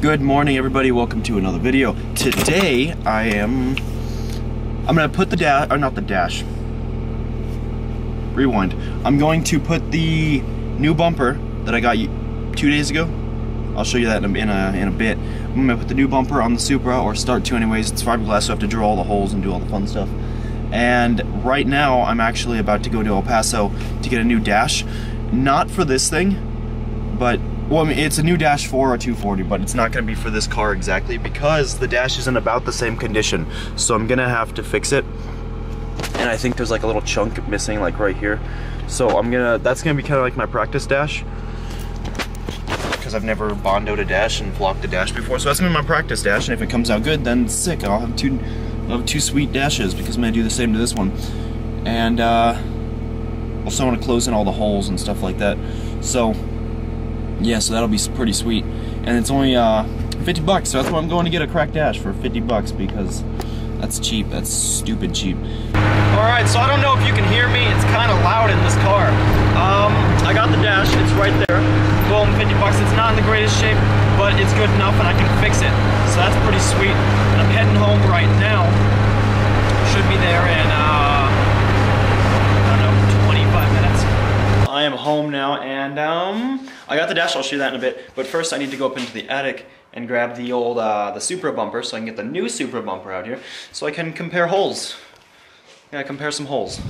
Good morning, everybody. Welcome to another video. Today I'm gonna put the dash, or not the dash. Rewind. I'm going to put the new bumper that I got 2 days ago. I'll show you that in a bit. I'm gonna put the new bumper on the Supra, or start to anyways. It's fiberglass, so I have to drill all the holes and do all the fun stuff. And right now, I'm actually about to go to El Paso to get a new dash. Not for this thing, but well, I mean, it's a new dash for a 240, but it's not going to be for this car exactly because the dash is in about the same condition. So I'm going to have to fix it. And I think there's like a little chunk missing like right here. So that's going to be kind of like my practice dash. Because I've never bondoed a dash and flocked a dash before. So that's going to be my practice dash. And if it comes out good, then sick. I'll have two sweet dashes because I'm going to do the same to this one. And also want to close in all the holes and stuff like that. So yeah, so that'll be pretty sweet. And it's only 50 bucks, so that's why I'm going to get a cracked dash for 50 bucks because that's cheap. That's stupid cheap. Alright, so I don't know if you can hear me. It's kind of loud in this car. I got the dash. It's right there. Boom, 50 bucks. It's not in the greatest shape, but it's good enough and I can fix it. So that's pretty sweet. And I'm heading home right now. Should be there in, I don't know, 25 minutes. I am home now, and I got the dash. I'll show you that in a bit. But first, I need to go up into the attic and grab the old the Supra bumper, so I can get the new Supra bumper out here, so I can compare holes. Yeah, compare some holes.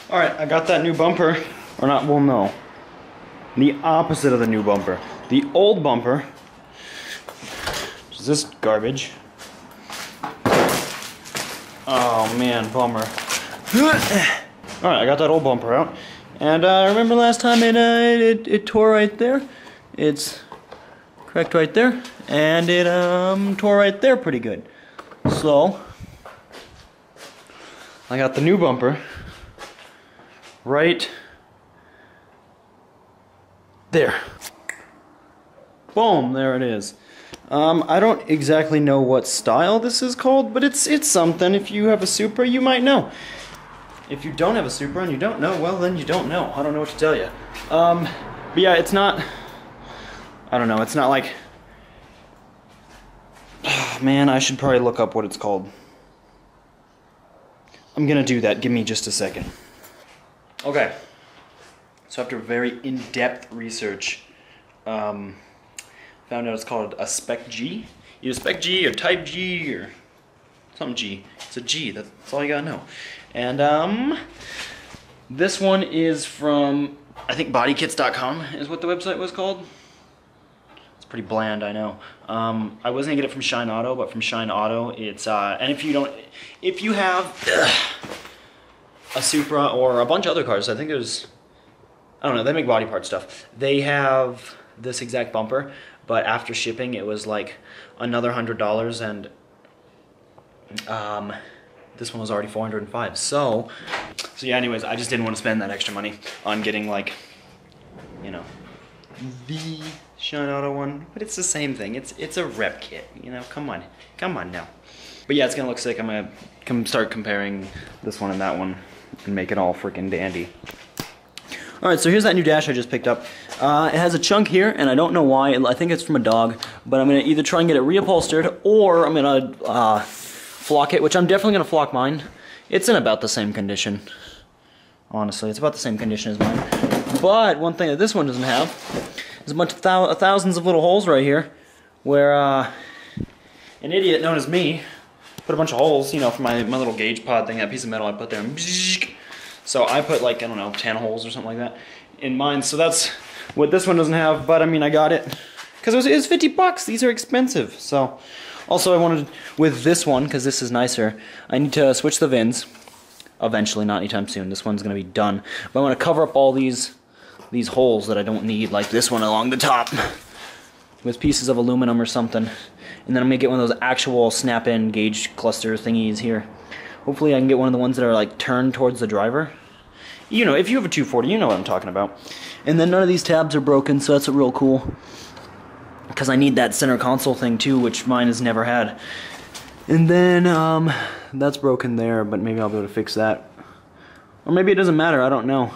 Alright, I got that new bumper, or not, well no, the opposite of the new bumper. The old bumper, which is this garbage. Oh man, bummer. Alright, I got that old bumper out, and remember last time it tore right there? It's cracked right there, and it tore right there pretty good. So, I got the new bumper right there. Boom, there it is. I don't exactly know what style this is called, but it's something. If you have a Supra, you might know. If you don't have a Supra and you don't know, well then you don't know. I don't know what to tell you. But yeah, it's not, I don't know, it's not like, oh, man, I should probably look up what it's called. I'm gonna do that, give me just a second. Okay, so after very in-depth research, found out it's called a spec G. Either spec G or type G or something G. It's a G, that's all you gotta know. And this one is from, I think bodykits.com is what the website was called. It's pretty bland, I know. I was gonna get it from Shine Auto, but from Shine Auto, it's, and if you have a Supra or a bunch of other cars, I think there's, I don't know, they make body part stuff. They have this exact bumper, but after shipping it was like another $100, and this one was already $405. So yeah, anyways, I just didn't want to spend that extra money on getting, like, you know, the Shine Auto one, but it's the same thing. It's a rep kit, you know, come on now. But yeah, it's gonna look sick. I'm gonna start comparing this one and that one and make it all freaking dandy. Alright, so here's that new dash I just picked up. It has a chunk here, and I don't know why. I think it's from a dog, but I'm going to either try and get it reupholstered, or I'm going to flock it, which I'm definitely going to flock mine. It's in about the same condition. Honestly, it's about the same condition as mine. But one thing that this one doesn't have is a bunch of thousands of little holes right here, where an idiot known as me put a bunch of holes, you know, for my little gauge pod thing, that piece of metal I put there. So I put like, I don't know, 10 holes or something like that in mine. So that's what this one doesn't have, but I mean, I got it because it was 50 bucks. These are expensive. So also I wanted, with this one, because this is nicer, I need to switch the VINs eventually, not anytime soon. This one's going to be done. But I want to cover up all these holes that I don't need, like this one along the top, with pieces of aluminum or something. And then I'm going to get one of those actual snap-in gauge cluster thingies here. Hopefully I can get one of the ones that are like turned towards the driver. You know, if you have a 240, you know what I'm talking about. And then none of these tabs are broken, so that's real cool. Because I need that center console thing too, which mine has never had. And then, that's broken there, but maybe I'll be able to fix that. Or maybe it doesn't matter, I don't know.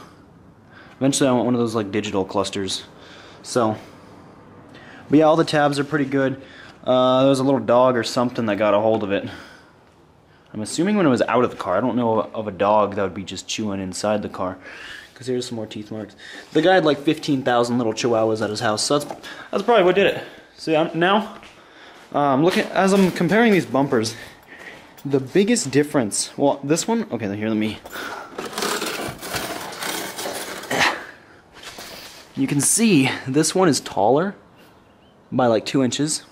Eventually I want one of those like digital clusters. So, but yeah, all the tabs are pretty good. There was a little dog or something that got a hold of it. I'm assuming when it was out of the car. I don't know of a dog that would be just chewing inside the car. Because here's some more teeth marks. The guy had like 15,000 little chihuahuas at his house, so that's probably what did it. So yeah, now, looking, as I'm comparing these bumpers, the biggest difference, well, this one, okay, then here, let me, you can see this one is taller by like 2 inches.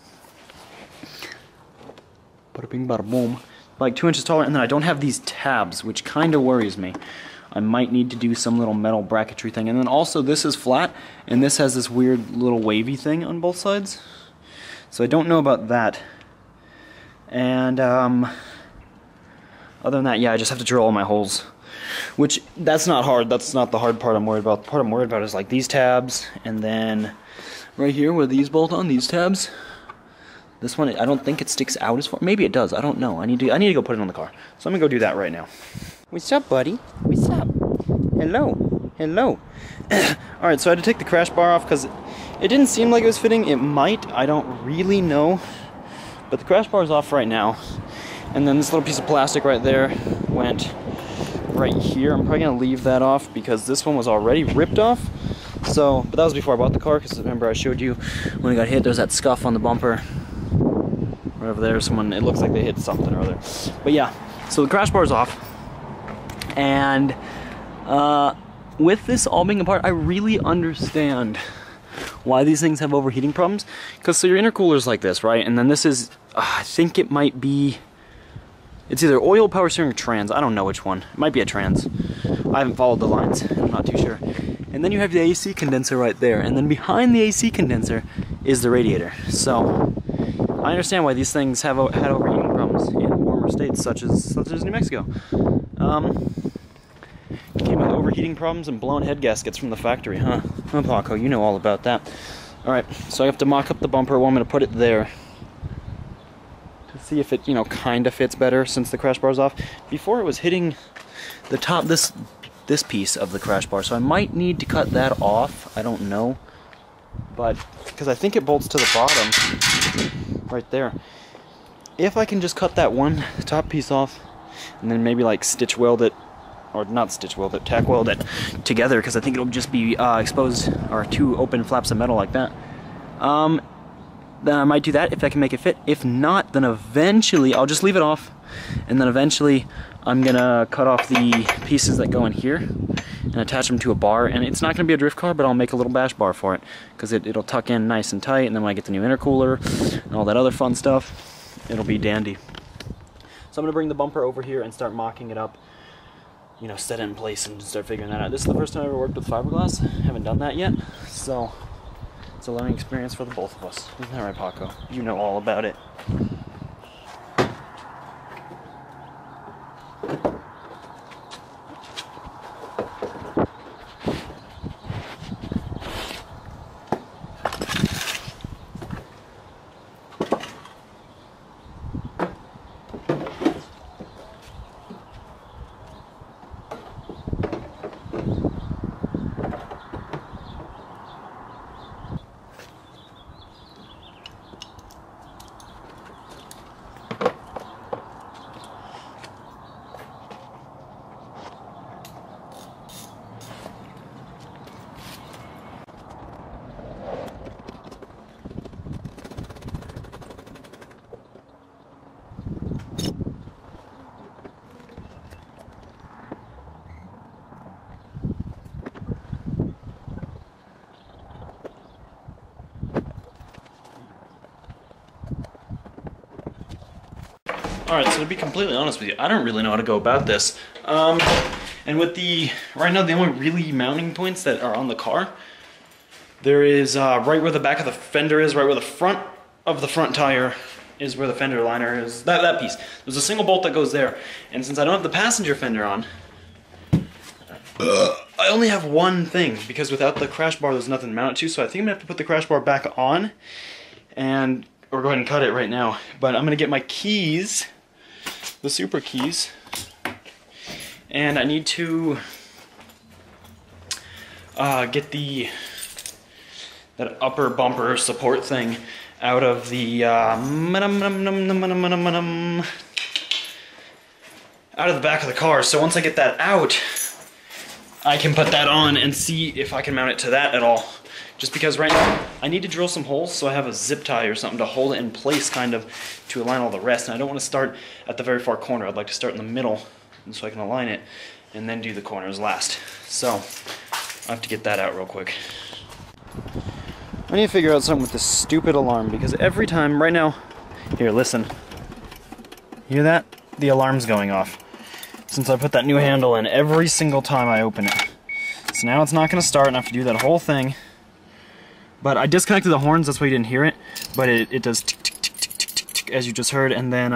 Bada bing, bada boom. Like 2 inches taller, and then I don't have these tabs, which kind of worries me. I might need to do some little metal bracketry thing. And then also this is flat, and this has this weird little wavy thing on both sides. So I don't know about that. And other than that, yeah, I just have to drill all my holes. Which, that's not hard. That's not the hard part I'm worried about. The part I'm worried about is like these tabs, and then right here where these bolt on, these tabs. This one, I don't think it sticks out as far. Maybe it does. I don't know. I need to go put it on the car. So I'm gonna go do that right now. What's up, buddy? What's up? Hello. Hello. All right. So I had to take the crash bar off because it didn't seem like it was fitting. It might. I don't really know. But the crash bar is off right now. And then this little piece of plastic right there went right here. I'm probably gonna leave that off because this one was already ripped off. So, but that was before I bought the car, because remember I showed you when it got hit, there's that scuff on the bumper. Right over there, someone, it looks like they hit something or other. But yeah, so the crash bar is off. And with this all being apart, I really understand why these things have overheating problems. Because so your intercooler's like this, right? And then this is, I think it might be, it's either oil, power steering, or trans. I don't know which one. It might be a trans. I haven't followed the lines. I'm not too sure. And then you have the AC condenser right there. And then behind the AC condenser is the radiator. So I understand why these things have had overheating problems in warmer states such as New Mexico. Came with overheating problems and blown head gaskets from the factory, huh? Oh, Paco, you know all about that. Alright, so I have to mock up the bumper. Well, I'm going to put it there to see if it, you know, kind of fits better since the crash bar's off. Before it was hitting the top, this piece of the crash bar, so I might need to cut that off. I don't know, but because I think it bolts to the bottom right there. If I can just cut that one top piece off and then maybe like stitch weld it, or not stitch weld it, tack weld it together, because I think it'll just be exposed, or two open flaps of metal like that, then I might do that if I can make it fit. If not, then eventually I'll just leave it off, and then eventually I'm gonna cut off the pieces that go in here and attach them to a bar. And it's not gonna be a drift car, but I'll make a little bash bar for it, because it'll tuck in nice and tight, and then when I get the new intercooler and all that other fun stuff, it'll be dandy. So I'm gonna bring the bumper over here and start mocking it up, you know, set it in place and start figuring that out. This is the first time I ever worked with fiberglass. Haven't done that yet, so it's a learning experience for the both of us. Isn't that right, Paco? You know all about it. Alright, so to be completely honest with you, I don't really know how to go about this. And with the, right now the only really mounting points that are on the car, there is right where the back of the fender is, right where the front of the front tire is, where the fender liner is, that piece. There's a single bolt that goes there, and since I don't have the passenger fender on, I only have one thing, because without the crash bar there's nothing to mount it to, so I think I'm gonna have to put the crash bar back on, or go ahead and cut it right now. But I'm gonna get my keys, the Supra keys, and I need to get that upper bumper support thing out of the out of the back of the car. So once I get that out, I can put that on and see if I can mount it to that at all. Just because right now I need to drill some holes so I have a zip tie or something to hold it in place, kind of, to align all the rest. And I don't want to start at the very far corner. I'd like to start in the middle, and so I can align it and then do the corners last. So I have to get that out real quick. I need to figure out something with this stupid alarm, because every time, right now, here, listen. Hear that? The alarm's going off. Since I put that new handle in, every single time I open it. So now it's not going to start, and I have to do that whole thing. But I disconnected the horns, that's why you didn't hear it. But it does tick, tick, tick, tick, tick, tick, tick, as you just heard, and then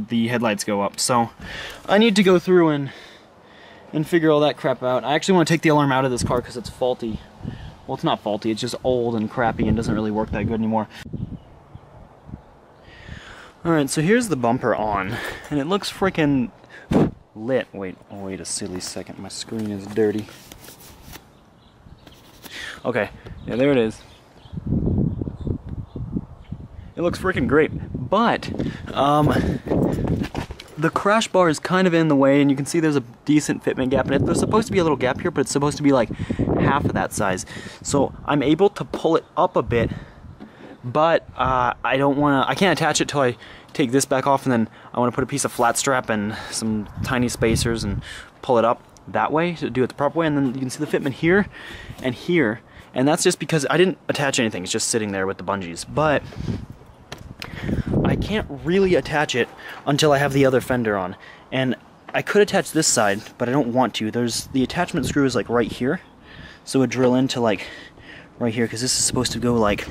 the headlights go up. So I need to go through and figure all that crap out. I actually want to take the alarm out of this car because it's faulty. Well, it's not faulty, it's just old and crappy and doesn't really work that good anymore. Alright, so here's the bumper on, and it looks freaking lit. Wait a silly second, my screen is dirty. Okay, yeah, there it is. It looks freaking great, but the crash bar is kind of in the way, and you can see there's a decent fitment gap in it. There's supposed to be a little gap here, but it's supposed to be like half of that size. So I'm able to pull it up a bit, but I can't attach it till I take this back off, and then I want to put a piece of flat strap and some tiny spacers and pull it up that way to do it the proper way. And then you can see the fitment here and here, and that's just because I didn't attach anything. It's just sitting there with the bungees. But I can't really attach it until I have the other fender on. And I could attach this side, but I don't want to. The attachment screw is like right here, so it would drill into like right here, because this is supposed to go like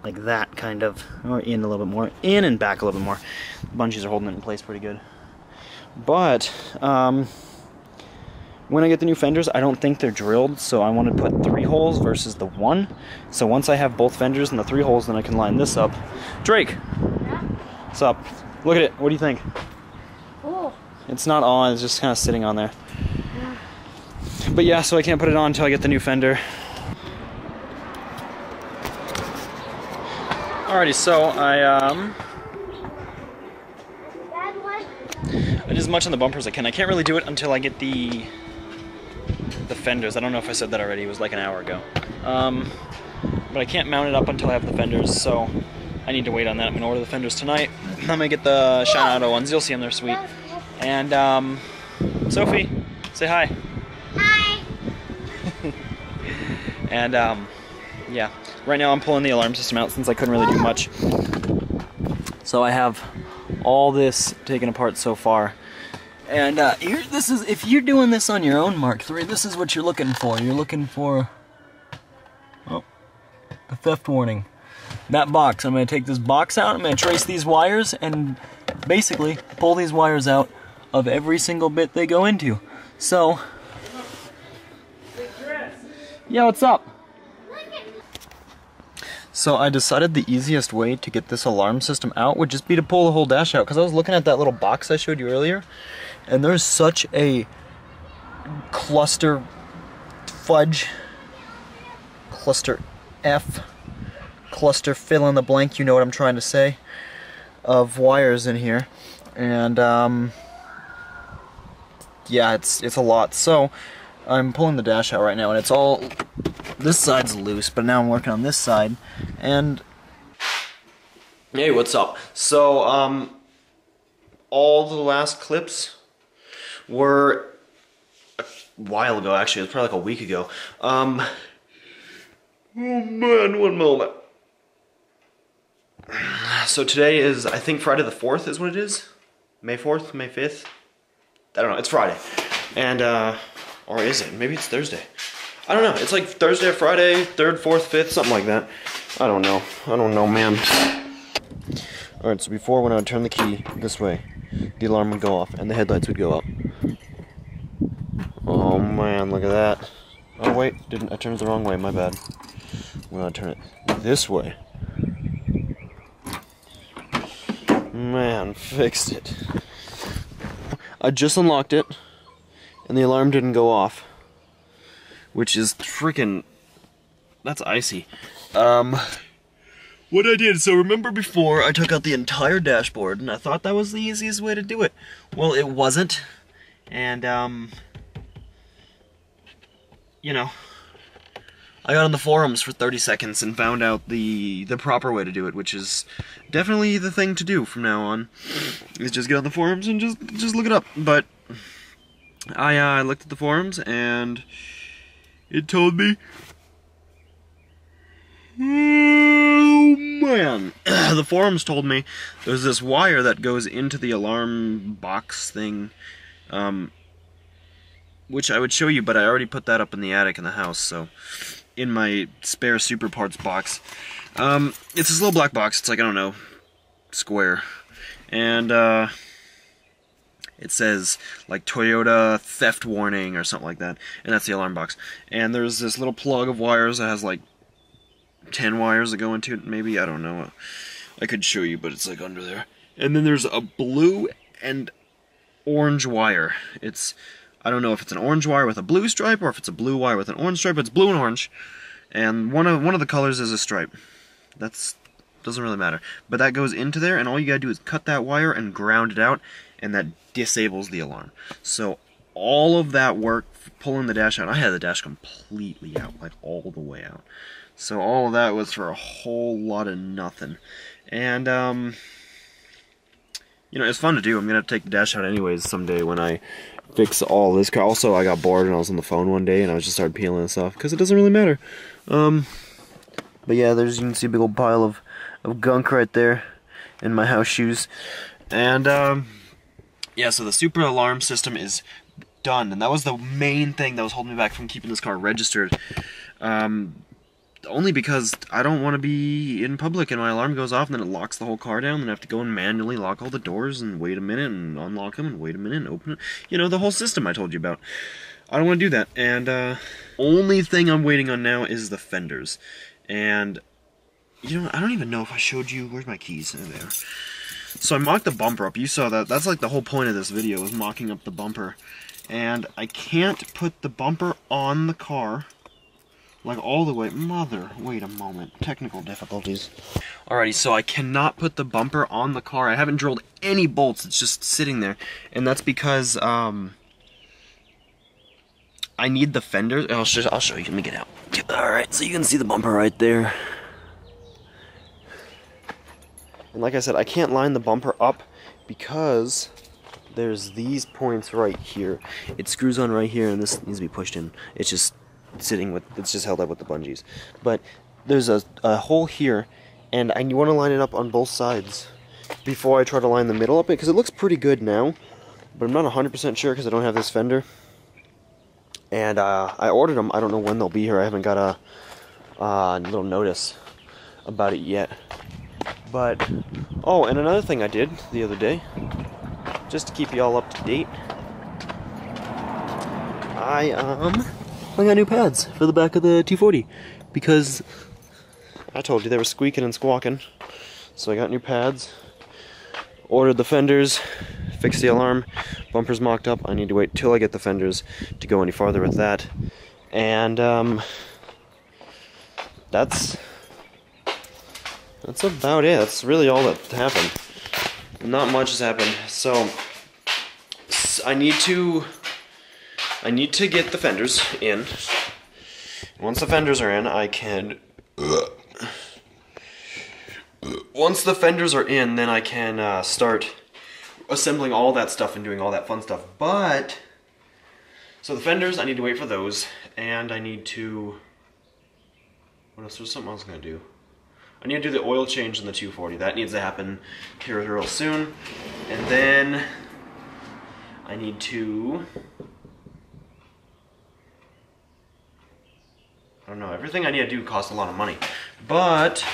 that, kind of, or in a little bit more, in and back a little bit more. The bungees are holding it in place pretty good. But when I get the new fenders, I don't think they're drilled, so I want to put 3 holes versus the 1. So once I have both fenders and the 3 holes, then I can line this up. Drake! Yeah? What's up? Look at it. What do you think? Cool. It's not on, it's just kind of sitting on there. Yeah. But yeah, so I can't put it on until I get the new fender. Alrighty, so I did as much on the bumper as I can. I can't really do it until I get the fenders. I don't know if I said that already. It was like an hour ago. But I can't mount it up until I have the fenders, so I need to wait on that. I'm going to order the fenders tonight. I'm going to get the Shine Auto ones. You'll see them, they're sweet. And Sophie, say hi. Hi. And yeah, right now I'm pulling the alarm system out since I couldn't really do much. So I have all this taken apart so far. And here, this is, if you're doing this on your own Mark III, this is what you're looking for. You're looking for, oh, a theft warning. That box, I'm going to take this box out, I'm going to trace these wires, and basically pull these wires out of every single bit they go into. So, yeah, what's up? So I decided the easiest way to get this alarm system out would just be to pull the whole dash out, because I was looking at that little box I showed you earlier, and there's such a cluster fudge, cluster F, cluster fill in the blank, you know what I'm trying to say, of wires in here. And yeah, it's a lot. So I'm pulling the dash out right now, and it's all, this side's loose, but now I'm working on this side. And hey, what's up? So all the last clips were a while ago, actually. It was probably like a week ago. Oh man, one moment. So today is, I think Friday the 4th is what it is. May 4th, May 5th. I don't know, it's Friday. And, or is it? Maybe it's Thursday. I don't know, it's like Thursday or Friday, 3rd, 4th, 5th, something like that. I don't know, man. Alright, so before when I would turn the key this way, the alarm would go off and the headlights would go up. Oh man, look at that. Oh wait, I turned it the wrong way, my bad. When I turn it this way. Man, fixed it. I just unlocked it, and the alarm didn't go off. Which is freaking... that's icy. What I did, so remember before I took out the entire dashboard, and I thought that was the easiest way to do it. Well, it wasn't. And, you know, I got on the forums for 30 seconds and found out the proper way to do it, which is definitely the thing to do from now on. Is just get on the forums and just look it up. But I looked at the forums and it told me, oh man, the forums told me there's this wire that goes into the alarm box thing, which I would show you, but I already put that up in the attic in the house, so in my spare Supra parts box. It's this little black box, it's like, I don't know, square, and it says like Toyota theft warning or something like that, and that's the alarm box. And there's this little plug of wires that has like 10 wires that go into it, maybe, I don't know. I could show you, but it's like under there. And then there's a blue and orange wire. It's, I don't know if it's an orange wire with a blue stripe or if it's a blue wire with an orange stripe. It's blue and orange, and one of the colors is a stripe. That's doesn't really matter. But that goes into there, and all you gotta do is cut that wire and ground it out, and that disables the alarm. So all of that work pulling the dash out, I had the dash completely out, like all the way out. So all of that was for a whole lot of nothing. And you know, it's fun to do. I'm gonna have to take the dash out anyways someday when I fix all this car. Also, I got bored and I was on the phone one day and I just started peeling this off because it doesn't really matter. But yeah, you can see a big old pile of gunk right there in my house shoes. And yeah, so the Supra alarm system is done, and that was the main thing that was holding me back from keeping this car registered. Only because I don't want to be in public and my alarm goes off and then it locks the whole car down, and I have to go and manually lock all the doors and wait a minute and unlock them and wait a minute and open it. You know, the whole system I told you about. I don't want to do that. And only thing I'm waiting on now is the fenders. And, you know, I don't even know if I showed you. Where's my keys? Oh, there. So I mocked the bumper up. You saw that. That's like the whole point of this video, is mocking up the bumper. And I can't put the bumper on the car. Like all the way, wait a moment, technical difficulties. Alrighty, so I cannot put the bumper on the car. I haven't drilled any bolts, it's just sitting there. And that's because, I need the fenders. I'll show you, let me get out. Alright, so you can see the bumper right there. And like I said, I can't line the bumper up because there's these points right here. It screws on right here and this needs to be pushed in. It's just sitting with, it's just held up with the bungees. But there's a hole here, and I want to line it up on both sides before I try to line the middle up, because it looks pretty good now, but I'm not 100% sure because I don't have this fender. And I ordered them. I don't know when they'll be here. I haven't got a little notice about it yet. But oh, and another thing I did the other day, just to keep you all up to date, I got new pads for the back of the 240 because I told you they were squeaking and squawking. So I got new pads, ordered the fenders, fixed the alarm, bumper's mocked up. I need to wait till I get the fenders to go any farther with that. And that's about it. That's really all that happened. Not much has happened. So I need to get the fenders in. Once the fenders are in, I can... Once the fenders are in, then I can start assembling all that stuff and doing all that fun stuff. But... so the fenders, I need to wait for those. And I need to... what else? There's something else I'm going to do. I need to do the oil change in the 240. That needs to happen here real soon. And then I need to, I don't know, everything I need to do costs a lot of money. But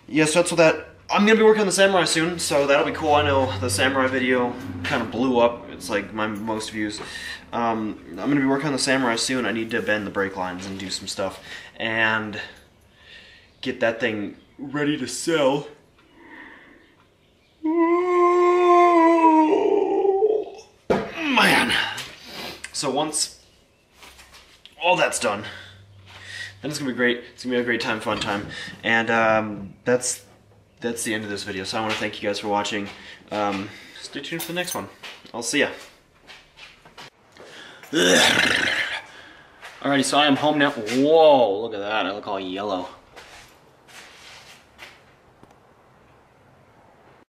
yes, that's what that, I'm gonna be working on the Samurai soon, so that'll be cool. I know the Samurai video kind of blew up. It's like my most views. I'm gonna be working on the Samurai soon. I need to bend the brake lines and do some stuff and get that thing ready to sell. Man. So once all that's done, then it's gonna be great. It's gonna be a great time, fun time, and that's the end of this video. So I want to thank you guys for watching. Stay tuned for the next one. I'll see ya. Alrighty, so I am home now. Whoa, look at that! I look all yellow.